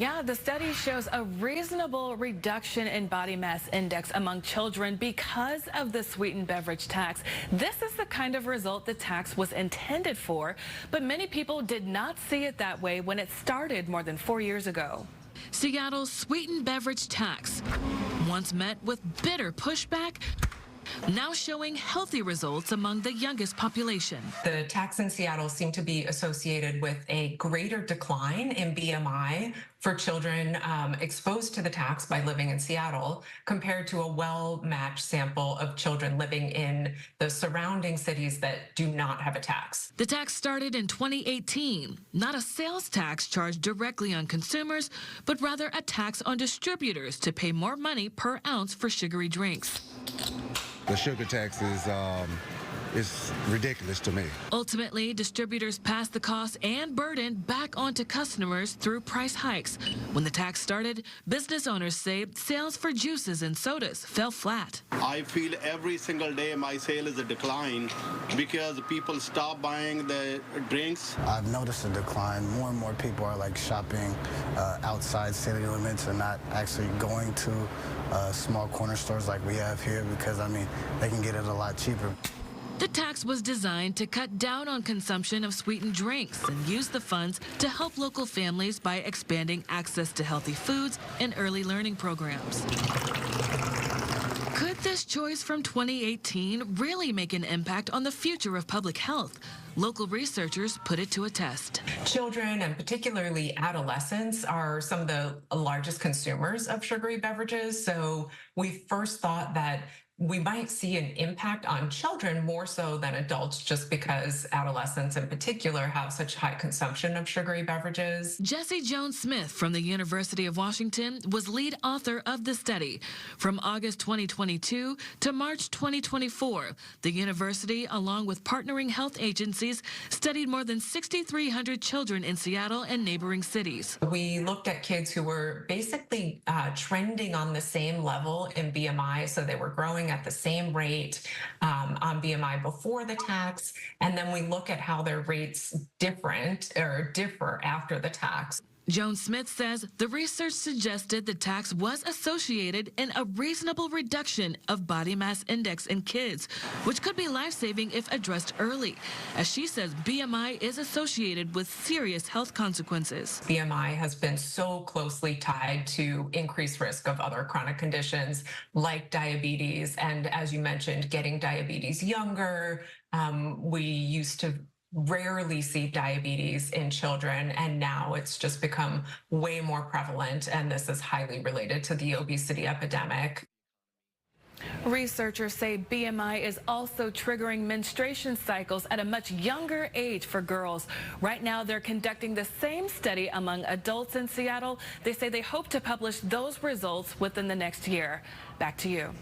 Yeah, the study shows a reasonable reduction in body mass index among children because of the sweetened beverage tax. This is the kind of result the tax was intended for, but many people did not see it that way when it started more than 4 years ago. Seattle's sweetened beverage tax, once met with bitter pushback, now showing healthy results among the youngest population. The tax in Seattle seemed to be associated with a greater decline in BMI for children exposed to the tax by living in Seattle compared to a well-matched sample of children living in the surrounding cities that do not have a tax. The tax started in 2018, not a sales tax charged directly on consumers, but rather a tax on distributors to pay more money per ounce for sugary drinks. The sugar tax is ridiculous to me. Ultimately, distributors passed the cost and burden back onto customers through price hikes. When the tax started, business owners say sales for juices and sodas fell flat. I feel every single day my sale is a decline because people stop buying the drinks. I've noticed a decline. More and more people are like shopping outside city limits and not actually going to small corner stores like we have here because, I mean, they can get it a lot cheaper. The tax was designed to cut down on consumption of sweetened drinks and use the funds to help local families by expanding access to healthy foods and early learning programs. Could this choice from 2018 really make an impact on the future of public health? Local researchers put it to a test. Children, and particularly adolescents, are some of the largest consumers of sugary beverages. So we first thought that we might see an impact on children more so than adults, just because adolescents in particular have such high consumption of sugary beverages. Jesse Jones-Smith from the University of Washington was lead author of the study. From August 2022 to March 2024, the university, along with partnering health agencies, studied more than 6,300 children in Seattle and neighboring cities. We looked at kids who were basically trending on the same level in BMI, so they were growing at the same rate on BMI before the tax, and then we look at how their rates differ after the tax. Jones-Smith says the research suggested the tax was associated in a reasonable reduction of body mass index in kids, which could be life-saving if addressed early. As she says, BMI is associated with serious health consequences. BMI has been so closely tied to increased risk of other chronic conditions like diabetes, and as you mentioned, getting diabetes younger. We used to rarely see diabetes in children, and now it's just become way more prevalent, and this is highly related to the obesity epidemic. Researchers say BMI is also triggering menstruation cycles at a much younger age for girls. Right now, they're conducting the same study among adults in Seattle. They say they hope to publish those results within the next year. Back to you.